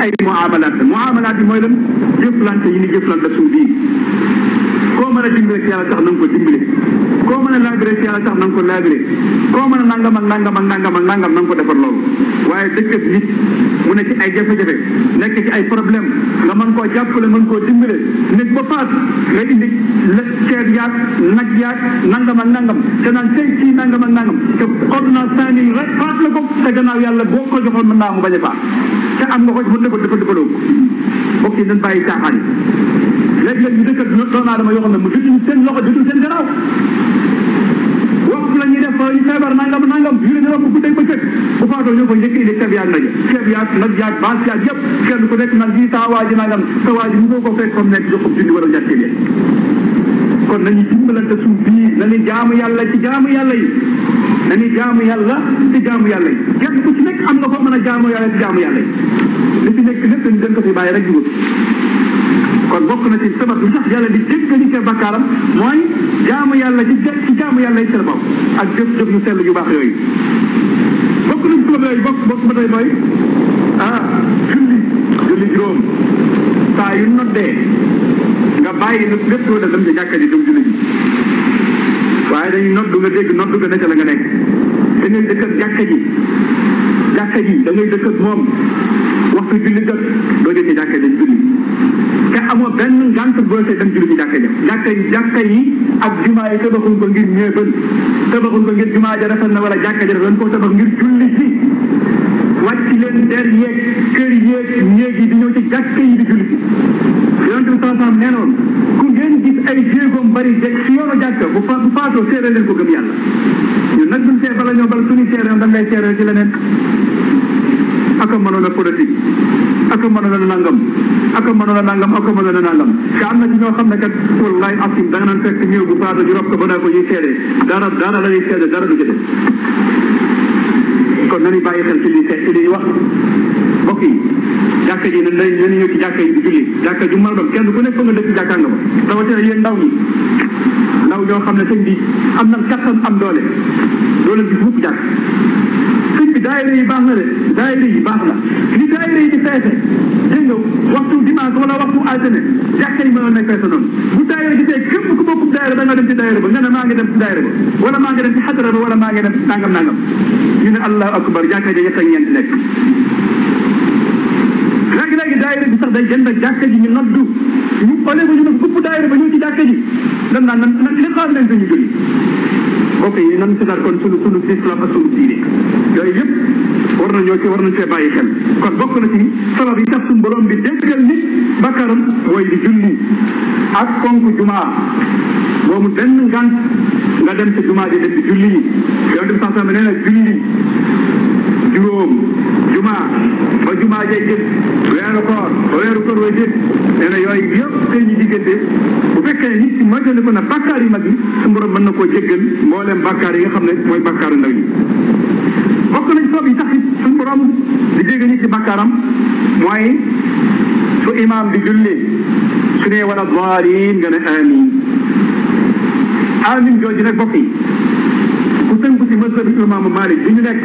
ay muamalaat yi mooy lan jëflante yi ni jëflante suuf bii koo mën a dimbale ci yàlla tax na nga ko dimbale koo mën a laabiré ci yàlla tax na nga ko laabiré koo mën a nangam ak nangam ak nangam ak nangam na nga ko defar loolu waaye dëkk nit mu ne ci ay jafe-jafe nekk ci ay problème nga mën koo jàppale mën koo dimbale nit ba faat nga indi ceeb yaag nag yaag nangam ak nangam te naan tey ci nangam ak nangam te ordonnance 5000 rek faat la ko te gannaaw yàlla boo ko joxoon mën naa mu bañ a faat te am nga ko mën dafa defaloo ko mbokk yi nañ bàyyi caaxaan yi léeg-léeg ñu dëkkat doomu aadama yoo xam ne mu jotuñu seen loxo jotuñu seen gannaaw waxtu la ñuy def ñu feebar nangam nangam yu ne wax bu dégg ba cëg bu faatoo ñoo ko njëkk indi ceeb yaag nag yaag baas yaag yëpp kenn ku nekk nag bii saa waa ji nangam sa waa ji mu ko fekk comme nekk jox ko junni wala ñaar téeméer kon nañu dimbalante suuf bii nañu jaamu yàlla ci jaamu yàlla yi nañu jaamu yàlla ci jaamu yàlla yi kenn ku ci nekk am nga foo mën a jaamu yàlla ci jaamu yàlla yi li ci nekk lépp dañu den ko fi bàyyi rek jugul kon bokk na ci sabab bi sax yàlla di jéggali ci bakkaaram mooy jaamu yàlla ci jaamu yàlla yi seen bopp ak jëf-jëf yu sell yu baax yooyu bokk na ci sabab yooyu bokk ba tey mooy julli juróom saa yu noddee nga bàyyi nag lépp loo def dem ci jàkka ji dem julli ji waaye dañuy noddu nga dégg noddu nga nekk la nga nekk da ngay dëkk ak jàkka ji da ngay dëkk ak moom waxtu julli jot doo jël ci jàkka ji julli te amoo benn ngant boo see dem julli ci jàkka yi ak jumaa yi tabaxuñ ko ngir ñeebal tabaxuñ ko ngir jumaa ja rafet na wala jàkka ji dañ koo tabax ngir julli ji wàcc leen der yeeg kër yeeg néeg yi di ñëw ci jàkka yi di julli ji yonent bi sallallahu nee noon ku ngeen gis ay jéegoom bari jeg si yoonu jàkka bu faatoo séeréer leen ko gëm yàlla ñun nag duñ see bala ñoo bala suñu séeréer dañ lay séeréer ci leneen aka mënoon a politique aka mënoon a nangam aka mënoon a nangam aka mënoon a nangam te am na ci ñoo xam ne kat wallahi asim da nga naan fekk ñëw bu faatu ñu rob ko ba naa ko ñuy seede dara la ñuy seede dara du ci def kon nañu bàyyi xel ci li wax mbokk yi jàkka ji nañu ñëw ci jàkka yi di julli jàkka ju mën a doon kenn ku nekk fa nga dëkk jàkkaa nga ba rawatina yéen ndaw ñoo xam ne sëñ bi am na kattan am doole leen gis mukk jàkk sëñ bi daayira yi baax na de daayira yi baax na li daayira yi di feese dégg nga waxtu dimanche wala waxtu altine jàkka yi mënoon nañ feese noonu bu daayira gisee képp ku bokk daayira da nga dem ci daayira ba nga ne maa ngi dem ci daayira ba wala maa ngi dem ci xadara ba wala maa ngi dem nangam ñu ne allahu akbar jàkka ji ñett ak ñeent nekk léegi daayira bi sax day jënd ak jàkka ji ñu noddu ñu ole ba ñu def gupp daayira ba ñëw ci jàkka ji dan naan nan li xaar nañ sañu julli mbokk yi nan seetaat kon sunu islam ak sunu diine yooyu yëpp war nañu cee bàyyi xel kon bokk na ci sabab yi tax suñu borom bi déggal nit bakkaram mooy di julli ak fonk jumaa boobu benn ngant nga dem ci jumaa ji dem di julli yi yonent bi sax nee na julli juróom jumaa ba jumaa jay jël weeru koor way jël nee na yooyu yëpp tey ñu diggante bu fekkee nit ki moytandi ko na bàkkaar yi mag yi suñu borom mën na koo jéggal mbooleem bàkkaar yi nga xam ne mooy bàkkaaru ndaw yi bokk nañ soob yi tax it suñu borom di jéggal nit ci bàkkaaram mooy su imaam di julli su ne wala daalin nga ne amin jooju nag bokk yi ku tënku ci mazhabu imaamu Malik bi ñu nekk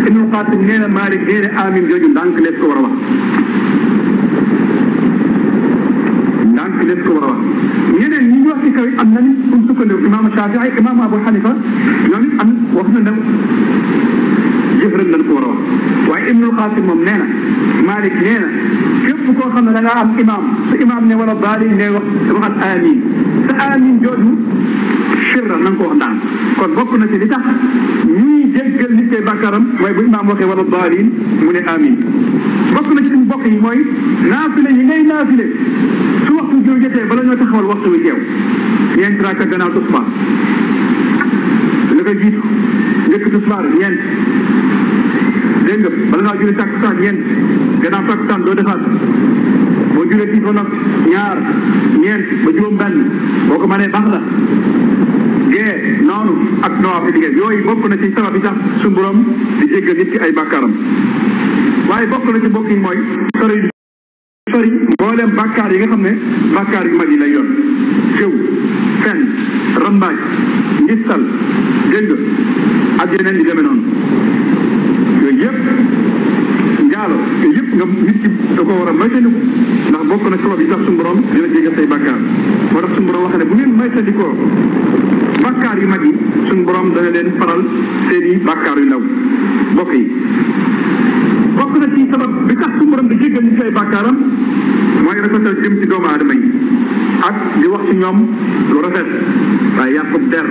Ibnul Qaasim nee na Malik nee na amin jooju ndànk lees ko war a wax ndànk lees ko war a wax ñeneen ñi ñu wax ci kaw am nañu suñ sukkandiku imaamu Shafii imaamu Abu Hanifa ñoom it am wax na ne jëf rek lañ ko war a wax waaye Ibnul Qaasim moom nee na Malik nee na képp koo xam ne da ngaa am imaam su imaam ne wala baali ne waxal amin sa amin jooju sirra na nga ko wax ndànk kon bokk na ci li tax ñuy jéggal nit kay bàkkaaram mooy bu imaam waxee wala daalin mu ne amin bokk na ci suñu bokk yi mooy naafile yi ngay naafile su waxtu jiw jotee bala ñoo taxawal waxtu wi teew ñeent raaka gannaaw tisbaar la ko jiitu njëkk tisbaar ñeent dégg nga bala ngaa julli takkusaan ñeent gannaaw takkusaan doo defaat boo jullee tiit ba nag ñaar ñeent ba juróom-benn boo ko mënee baax la gee noonu ak nawaafil liggéey yooyu bokk na ci sabab yi tax suñu borom di jéggal nit ci ay bàkkaaram waaye bokk na ci bokk yi mooy sori mbooleem bàkkaar yi nga xam ne bàkkaar yu mag yi lay yoon jëw fen rambaaj ngistal dégg nga ak yeneen yi demee noonu yooyu yëpp njaalo te yëpp nga nit ki da ko war a moytandiku ndax bokk na sabab yi tax suñu borom dina jéggal say bàkkaar moo tax suñu borom wax ne bu ngeen moytandikoo bàkkaar yu mag yi suñu borom dana leen faral seeni bàkkaar yu ndaw mbokk yi bokk na ci sabab bi tax suñu borom di jéggal ñu say bàkkaaram mooy rafetal jëm ci doomu aadama yi ak di wax ci ñoom lu rafet waaye yàqub der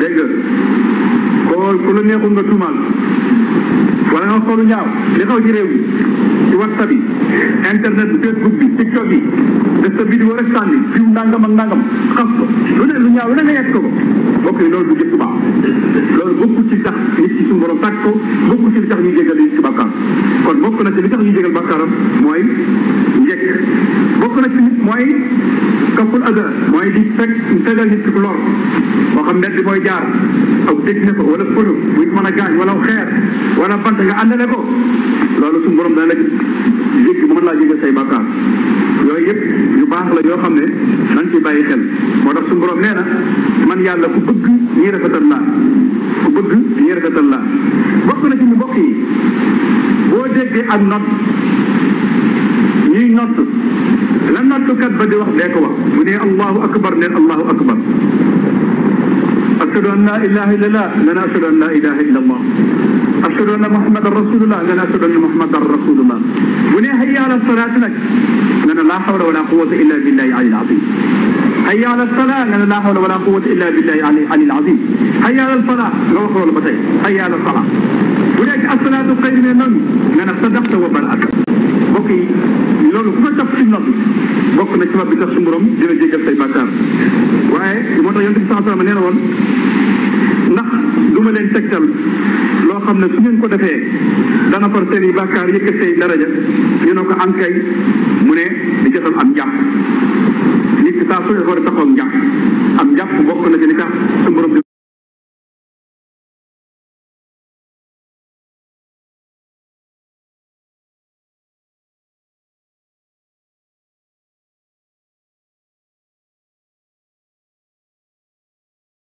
dégg nga ku la neexul nga tuumaal wala nga xoolu ñaaw li xaw ci réew mi ci WhatsApp bi internet bi Facebook bi TikTok bi def sa vidéo rek sànni fiw ndàngam ak ndàngam xas ko lu ne lu ñaaw lu ne nga yegg ko bokk yi loolu du jëf baax loolu bokku ci tax nit ci suñu borom tàkk ko bokku ci li tax ñu jégal nit ci bàkkaar kon bokk na ci li tax ñu jégal bàkkaaram mooy njëkk bokk na ci nit mooy kaful aga mooy di fegal nit ku lor boo xam ne mooy jaar aw dégg ne ko wala pënu buy mën a gaañ wala xeer wala bant nga àndale ko loolu suñu borom dana la jéggi mën laa jégal say bàkkaar yooyu yëpp yu baax la yoo xam ne nañ ci bàyyi xel moo tax suñu borom nee na man yàlla ku bëgg ñi rafetal laa ku bëgg ñi rafetal laa bokk na ci ñu mbokk yi boo déggee ak not ñuy not la nottukat ba di wax dee ko wax bu ne allahu akbar neen allahu akbar ashhadu an la ilaha illallah nga ne ashhadu an la ilaha illallah ashhadu anna muhammadan rasulullah nga ne ashhadu anna muhammadan rasulullah bu ne hayya ala salaat nag nga ne laa hawla wala quwwata illa billahi alil azim hayya ala salaa nga ne laa hawla wala quwwata illa billahi alil azim hayya ala falaa nga wax loolu ba tey hayya ala salaa bu dee ci asalaatu xayri ne noonu nga ne sadaqta wa baraka mbokk yi loolu ku ko topp ci noppi bokk na ci sabab bi tax suñu borom dina jéggal say bàkkaar waaye moo tax yonent bi sallallahu alayhi wa sallam nee na woon ndax du ma leen tegtal loo xam ne su ngeen ko defee dana far seen i bàkkaar yëkkat say daraja ñu ne ko am kay mu ne di jotal am njàpp nit ki saa su war a taxaw njàpp am njàpp bokk na ci li tax suñu borom di